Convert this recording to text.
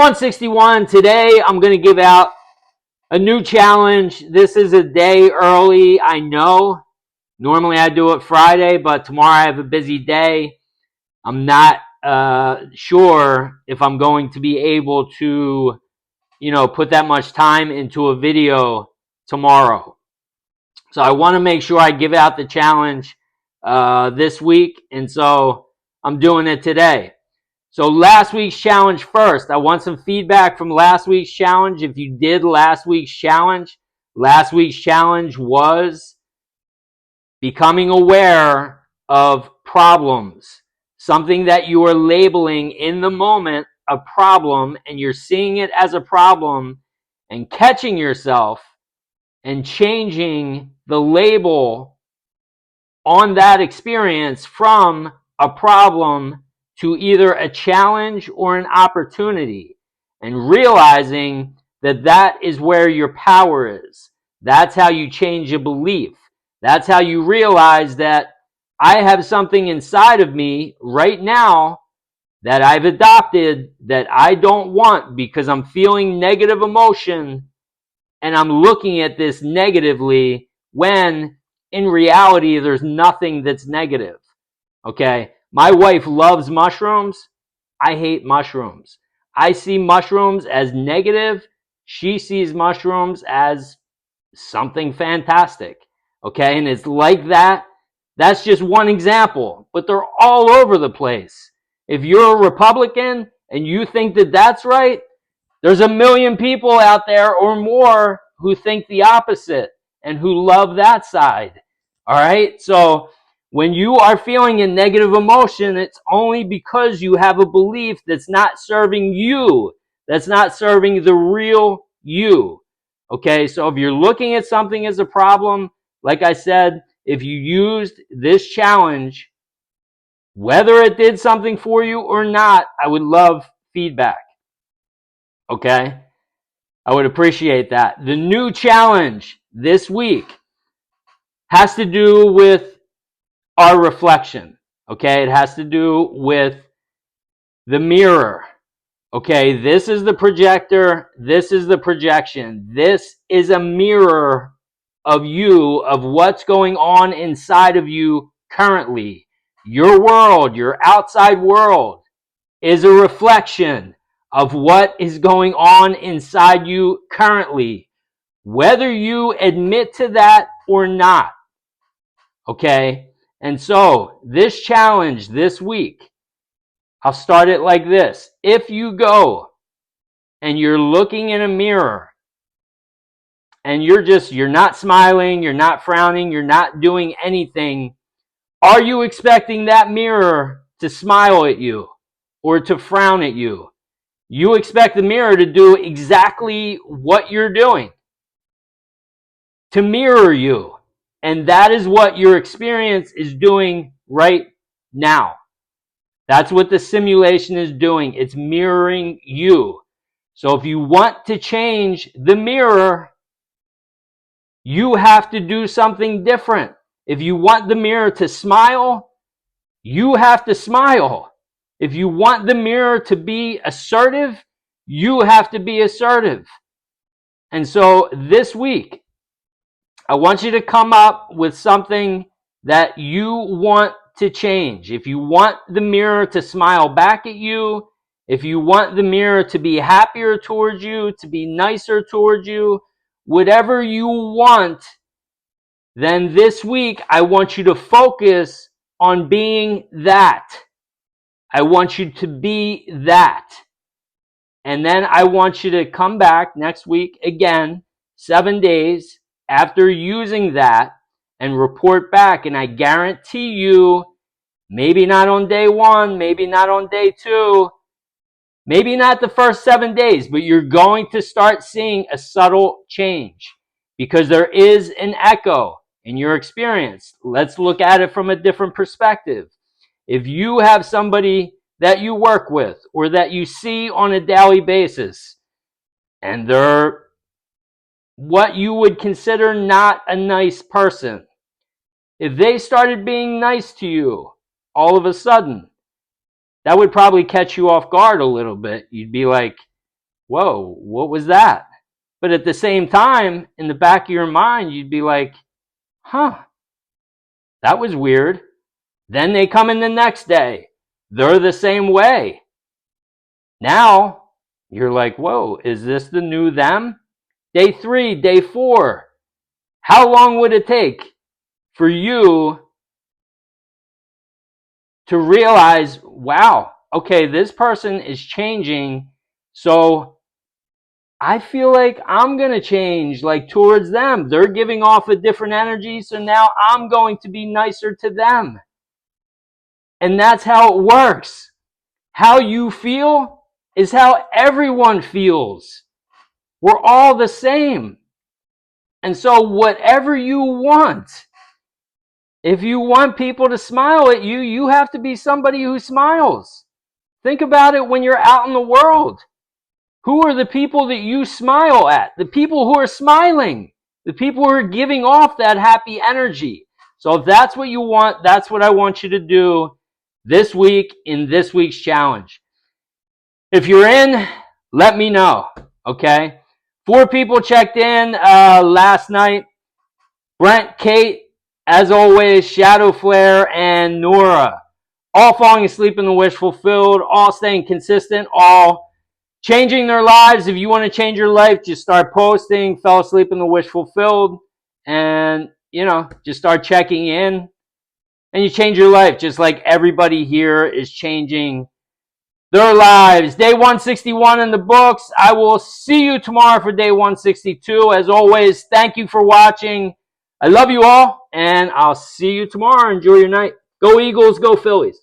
161. Today I'm going to give out a new challenge. This is a day early, I know. Normally I do it Friday, but tomorrow I have a busy day. I'm not sure if I'm going to be able to, put that much time into a video tomorrow. So I want to make sure I give out the challenge this week, and so I'm doing it today. So last week's challenge first. I want some feedback from last week's challenge. If you did last week's challenge was becoming aware of problems. Something that you are labeling in the moment a problem, and you're seeing it as a problem and catching yourself and changing the label on that experience from a problem to either a challenge or an opportunity, and realizing that that is where your power is. That's how you change a belief. That's how you realize that I have something inside of me right now that I've adopted that I don't want because I'm feeling negative emotion and I'm looking at this negatively when in reality there's nothing that's negative. Okay? My wife loves mushrooms. I hate mushrooms. I see mushrooms as negative. She sees mushrooms as something fantastic. Okay? And it's like that. That's just one example, but they're all over the place. If you're a Republican and you think that that's right, there's a million people out there or more who think the opposite and who love that side. All right? So when you are feeling a negative emotion, it's only because you have a belief that's not serving you, that's not serving the real you. Okay? So if you're looking at something as a problem, like I said, if you used this challenge, whether it did something for you or not, I would love feedback. Okay? I would appreciate that. The new challenge this week has to do with our reflection. Okay? It has to do with the mirror. Okay? This is the projector. This is the projection. This is a mirror of you, of what's going on inside of you currently. Your world, your outside world, is a reflection of what is going on inside you currently, whether you admit to that or not. Okay? And so, this challenge this week, I'll start it like this. If you go and you're looking in a mirror and you're not smiling, you're not frowning, you're not doing anything, are you expecting that mirror to smile at you or to frown at you? You expect the mirror to do exactly what you're doing, to mirror you. And that is what your experience is doing right now. That's what the simulation is doing. It's mirroring you. So if you want to change the mirror, you have to do something different. If you want the mirror to smile, you have to smile. If you want the mirror to be assertive, you have to be assertive. And so this week, I want you to come up with something that you want to change. If you want the mirror to smile back at you, if you want the mirror to be happier towards you, to be nicer towards you, whatever you want, then this week I want you to focus on being that. I want you to be that. And then I want you to come back next week again, 7 days after using that, and report back. And I guarantee you, maybe not on day 1, maybe not on day 2, maybe not the first 7 days, but you're going to start seeing a subtle change because there is an echo in your experience. Let's look at it from a different perspective. If you have somebody that you work with or that you see on a daily basis, and they're what you would consider not a nice person, if they started being nice to you all of a sudden, that would probably catch you off guard a little bit. You'd be like, whoa, what was that? But at the same time, in the back of your mind, you'd be like, huh, that was weird. Then they come in the next day. They're the same way. Now, you're like, whoa, is this the new them? Day 3, day 4. How long would it take for you to realize, wow, okay, this person is changing, so I feel like I'm going to change like towards them. They're giving off a different energy, so now I'm going to be nicer to them. And that's how it works. How you feel is how everyone feels. We're all the same. And so whatever you want, if you want people to smile at you, you have to be somebody who smiles. Think about it when you're out in the world. Who are the people that you smile at? The people who are smiling. The people who are giving off that happy energy. So if that's what you want, that's what I want you to do this week in this week's challenge. If you're in, let me know, okay? 4 people checked in last night. Brent, Kate, as always, Shadow Flare, and Nora. All falling asleep in the wish fulfilled, all staying consistent, all changing their lives. If you want to change your life, just start posting, fell asleep in the wish fulfilled, and, just start checking in, and you change your life just like everybody here is changing their lives. Day 161 in the books. I will see you tomorrow for day 162. As always, thank you for watching. I love you all, and I'll see you tomorrow. Enjoy your night. Go Eagles, go Phillies.